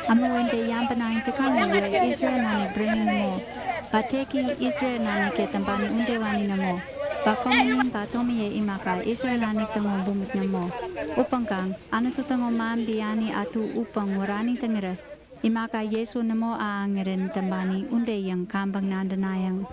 Ama wende yang penang tekang ye Israel nani bring mo. Bateki Israel nani ke tambani undewani namo. Bakomin batomi ye imaka Israel nani tango bumik namo. Upangkang anu tu tango man biani atu upang warani tengere. Imaka Yesu namo aangeren tambani unde yang kambang nandanayang.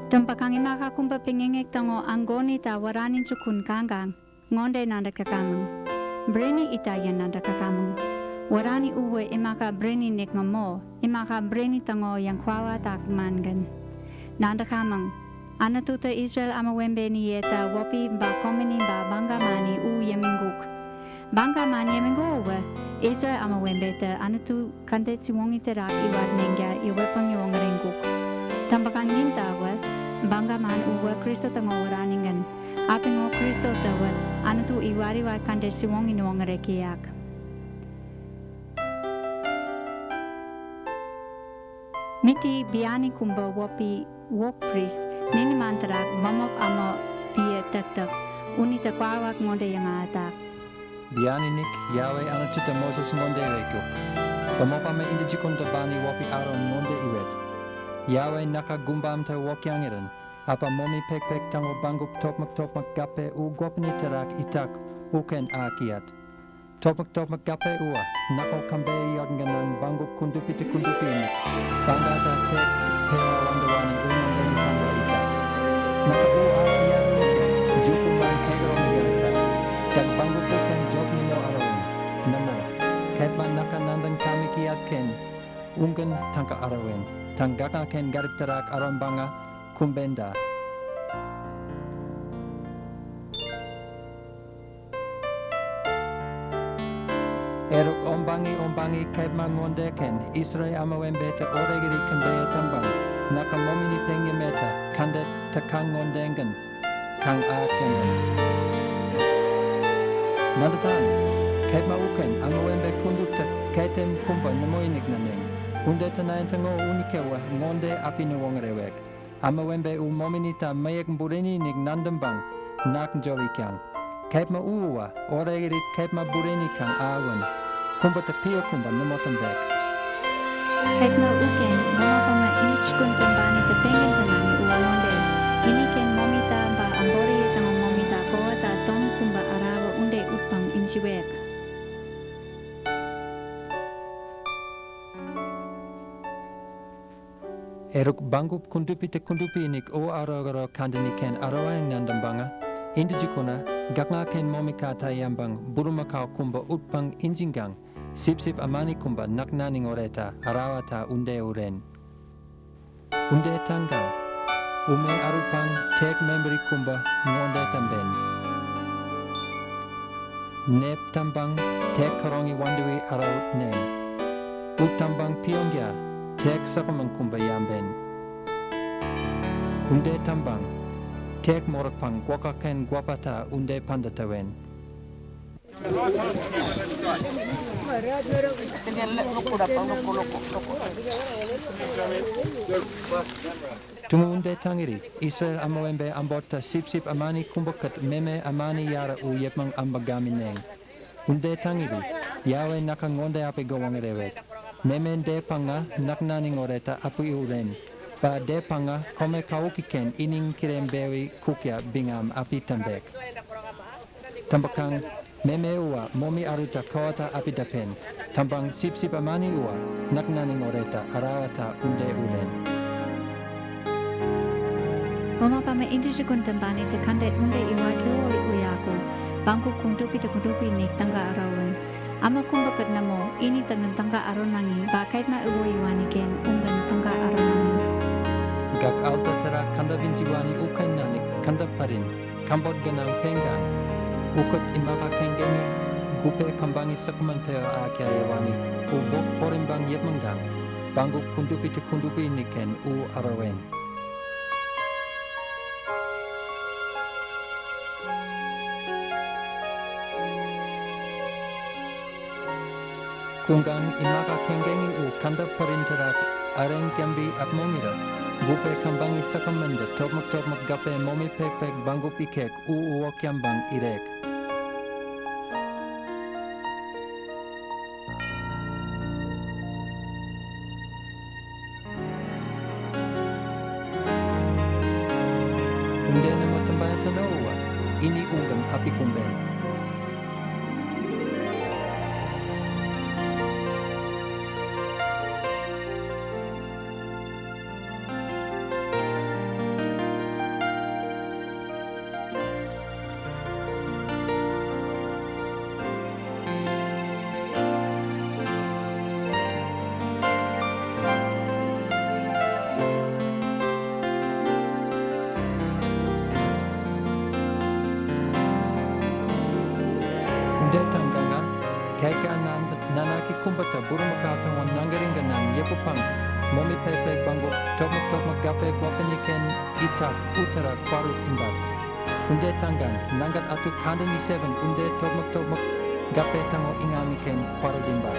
Tampakang imaka kumpa pingengek tango anggoni ta warani cukun kanggang, ngonde nanda kakamang. Breni itayan nanda kakamang. Warani uwe imaka breni nek ngamo, imaka breni tango yang kwawa tak mangan. Nanda kamang. Ana tuta Israel ama wembe ni yeta wapi ba komini ba bangga mani u yeminguk. Bangga mani yemingu uwe, Israel ama wembe ta ana tu kante tiwongi terak iwat nengya iwepang iwongaringkuk. Tampakang nintawa, bangga man uwa Kristo tango waraningan. Apingo Kristo tawa, anu tu iwari war kande siwong inuang rekiak. Miti biani kumba wapi wopris, nini mantarak mamop ama pia tak unita kwawak ngonde yang atak. Biani nik, Yahweh anu tuta Moses ngonde rekuk. Mamop ama indijikun bani wapi Aaron ngonde iwet. Yahweh naka gumbam te wokyangiran, apa momi pek tango bangup topmak gape u gopni terak itak uken akiat. Topmak gape ua, nako kambe yodnganan bangup kundupi ini, bangga ta tek hea wandawani umandani tangga itak. Naka u akiat nike, juku man kegeron gerita, kag bangup uken job nino arawen, namo, ketman naka nandan kami kiat ken, ungen tangka arawen. Tanggaka ken garip terak aron banga kumbenda. Eruk ombangi kaibman ngonde ken Israel ama wembete oregiri kembaya tambang. Naka momini pengi meta kandet tekang ngondengen kang akengen. Nadatan kaibma uken ama wembe kunduk kaitem kumpa namoinik naneng. Unde tanayan tango unikewa ngonde api nuwongrewek. Ama wembe u mominita mayek bureni nik nandambang nak jowi kyang. Kaipma uwa oregirit kaipma bureni kang awan. Kumba tapia kumba namotambek. Kaipma uken mamapama inichkun tambani tapengen tanani uwa ngonde. Iniken momita ba ambori tango momita kowata tonu kumba arawa unde upang inchiwek. Eruk bangup kundupi inik o arogaro kandani ken arawang nandambanga. Indijikuna gaknga ken momika tayambang burumakau kumba utpang injingang. Sip amani kumba naknani ngoreta arawata unde uren. Unde tanggang. Ume arupang tek memberi kumba ngonde tamben. Nep tambang tek karongi wandewi arawut nen. Utambang piongya. Tek sakamang kumba yamben. Unde tambang. Tek morakpang gwakaken gwapata unde pandatawen. Tumu unde tangiri, Israel amawembe ambota sip amani kumbakat meme amani yara u yepmang ambagamineng. Unde tangiri, Yahweh naka ngonde ape gawangirewek. Memen de panga naknani ngoreta apu uren. Ba de panga kome kaukiken ining kirembewi kukya bingam api tambek. Tambakang meme ua momi aruta kawata api dapen. Tambang sip amani ua naknani ngoreta arawata unde uren. Mamapama indijikun tambani takandet unde iwakyo uyaku. Bangku kundupi nik tangga arawan. Ama kumbakat namo ini tangan tangga aronangi bakait na uwoiwani ken ungan tangga aronangi. Gak alta tera kanda vinsiwani ukain nanik kanda parin kambot ganang penggang ukot imaka kengengi gupe kambangi sakuman pera akyayawani ubok porimbang yepmanggang banguk kundupi niken u arawen. Kunggang imaka kengengi u kanda parin terak areng kiambi ap mongira. Gupe kambangi sakamenda topmak gape momi pek bangup ikek uo kiambang irek. Unde nama tambaya tanoa, ini ungam api kumben. Unde tanganga, kaika nanaki kumbata burumakata wan nangaringa nan yepupang, momi pepek bango topmak gape kwapaniken itak utara kwaru imbat. Unde tangan, nangat atu kandani 7 unde topmak gape tango ingamiken kwaru imbat.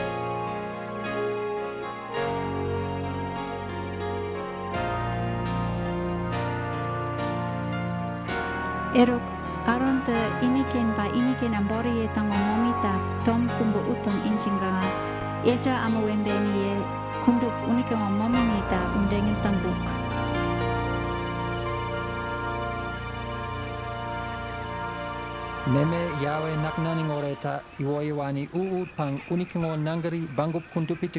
Erok aron te iniken ambori tango momita tom kumbu utong inchinga eja amawembe ni kundup unika mominita undengin tangbuk. Meme yawe naknaning oreta iwoiwani pang unikingo nangari bangup kundupi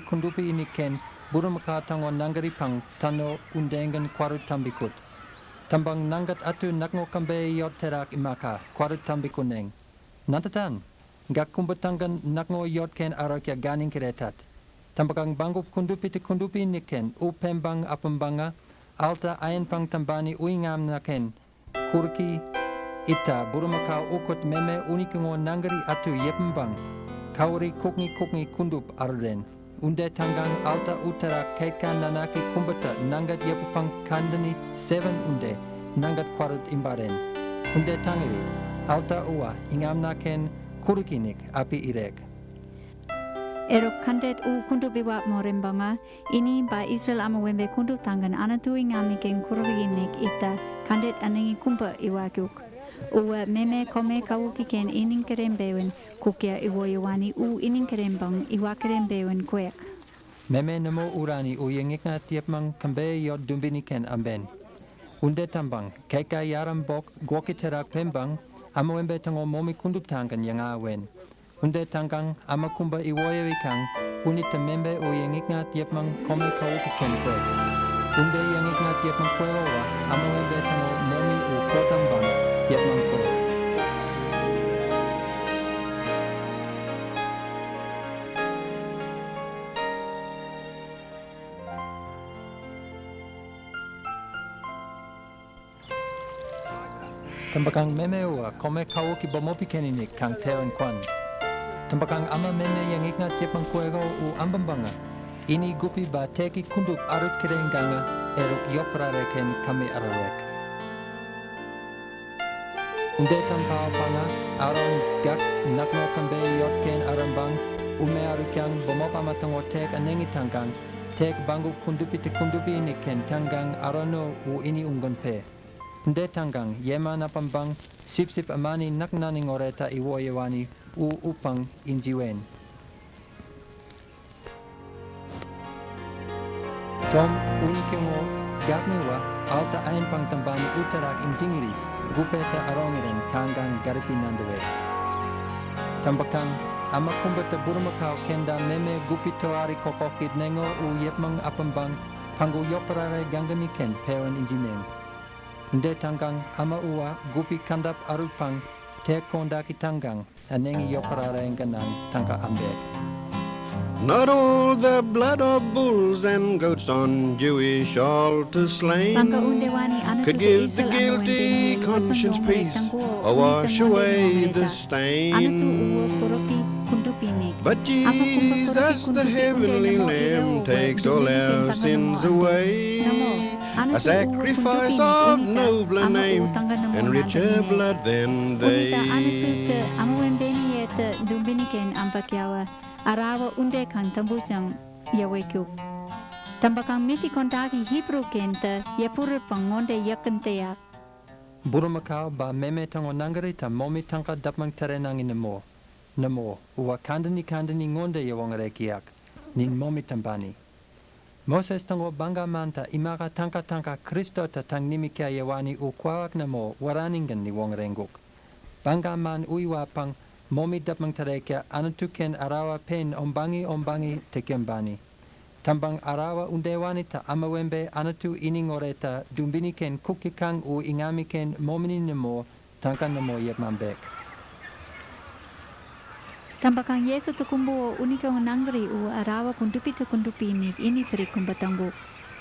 iniken burumakatango nangari pang tano undengan kwaru tambikut. Tambang nangat atu nakngo kambe yot terak imaka kwaru tambikuneng. Nantatan, gak kumbatangan nakngo yot ken arakya ganing kiretat. Tambakang bangup kundupi niken pembang apambanga alta ayen pang tambani uingam naken kurki ita burumakau ukot meme unikingo nangari atu yepembang kauri kukni kundup arden. Unde tanggang alta utara kekan nanaki kumbata nangat yepupang kandani 7 unde nangat kwarut imbaren. Unde tangiri alta ua ingam naken kurukinik api irek. Erok kandet kundup iwap morembanga ini ba Israel amawembe kundup tangan anatu ingamiken kurukinik ita kandet anengi kumpa iwakuk. Uwa meme kome kawukiken ining kerembewen kukia iwoyawani ining kerembang iwa kerembewen kuek. Meme namo urani uyengikna tiapmang kambe yod dumbiniken amben. Unde tambang keka yaram bok gwokiterak pembang amawembe tango momi kundup tangan yang awen. Unde tanggang amakumba iwoyawikang unita membe uyengikna tiapmang kome kawukiken kuek. Unde yengikna tiapmang kuewa amawembe tango momi kotambang tiapmang kuek. Tambakang memewa kome kawuki bomopi keninik kang teon kwan. Tambakang ama meme yang ikngat jepang kuego ambambanga. Ini gupi ba teki kundup arut kerenganga eruk yoprareken kami ararek. Unde tampao panga aron gak nakno kambe yotken arambang ume arukyang bomopa matango tek anengi tanggang tek bangu kundupi niken tanggang arono ini unggon pe. Unde tanggang yema napambang sip amani naknaning oreta iwoyewani upang injiwen. Tom unikingo gakniwa alta ain pang tambani utarak injingiri gupeta arongiren tanggang garipinandewe. Tambakang ama kumbata burumakau kenda meme gupito ari kokokit nengo yepmang apambang pangu yoparare ganganiken peon injineng. Unde tanggang ama ua gupi kandap arupang te kondaki tanggang anengi yoparare ganang tangka ambek. Not all the blood of bulls and goats on Jewish altars slain could give the guilty conscience peace or wash away the stain. But Jesus, the heavenly Lamb, takes all our sins away. A sacrifice of nobler name and richer blood than they. Arawa unde kang tambujang yawekuk. Tambakang miti kondagi Hebrew kenta yapurut pangonde yakenteak. Burumakau ba meme tango nangari ta momi tangka dapmang terenang inamo. Namo, uwa kandani ngonde yawongarekiak, nin momi tambani. Moses tango bangga manta imaka tangka Kristo ta tang nimikia yawani ukwawak namo waraningan ni wongarenguk. Bangga man uiwa pang momi dapmang terekia anatuken arawa pen ombangi tekembani. Tambang arawa undewani ta amawembe anatu iningoreta dumbiniken kukikang u ingamiken momini namo tangka namo yepmambek. Tambakang Yesu tukumbu unika nangri u arawa kundupi ni ini peri kumbatangu.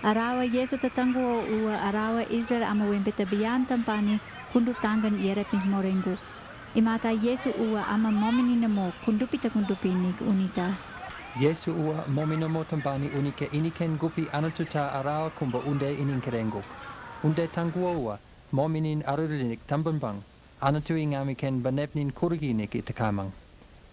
Arawa Yesu tatanggu u arawa Israel amawembe tabiyan tampani kundu tangan ierepin morengu. Imata Yesu u ama momini namo kundupi ni unita. Yesu ua mominamo tambani unike iniken gupi anatuta arawa kumba unde ininkerenguk. Unde tangguo ua mominin arurinik tambambang anatu ingamiken banepnin kuriginik itakamang.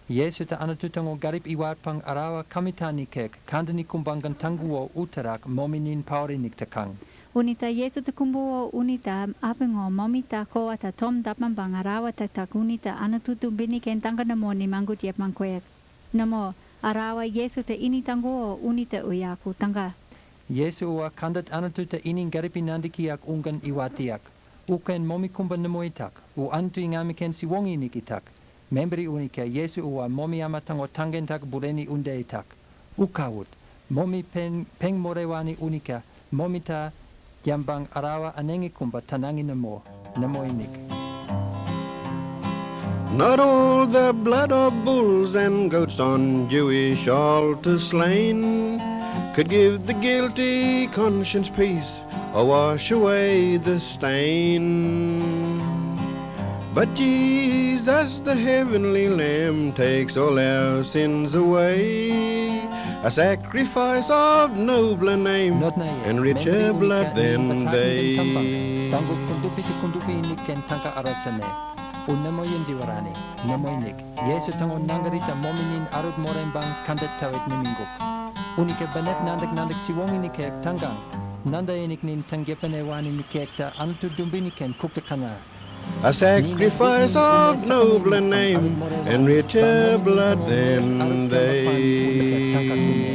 Yesu ta anatutango garip iwatpang arawa kamitani kek kandani kumbangan tangguo utarak mominin paurinik takang. Unita Yesu tukumbu unita apengo momita ko ata tom dapmambang arawa tak unita anatutu biniken tanganamo ni manggut yep mangkwek. Namo arawa Yesu te ini tangguo unita uyaku tangga. Yesu ua kandat anatuta inin garipinandikiak ungan iwatiak. Uken momi kumba namoitak, u antu ingamiken siwonginik itak. Memberi unika Yesu ua momi amatango tangentak bureni undeitak. Ukawut, momi peng morewani unika, momita yambang arawa anengi kumba tanangi namo inik. Not all the blood of bulls and goats on Jewish altars slain could give the guilty conscience peace or wash away the stain. But Jesus, the heavenly Lamb, takes all our sins away, a sacrifice of nobler name and richer blood than they. Unamo yunjiwarani, namoinik, Yesu tango nangarita mominin arut morembang kandat tawet niminguk. Unike banep nandak siwonginik ek tangang, nanda enik nin tangyepanewani nikekta antu dumbiniken kuktakana. A sacrifice of nobler name and richer blood than they.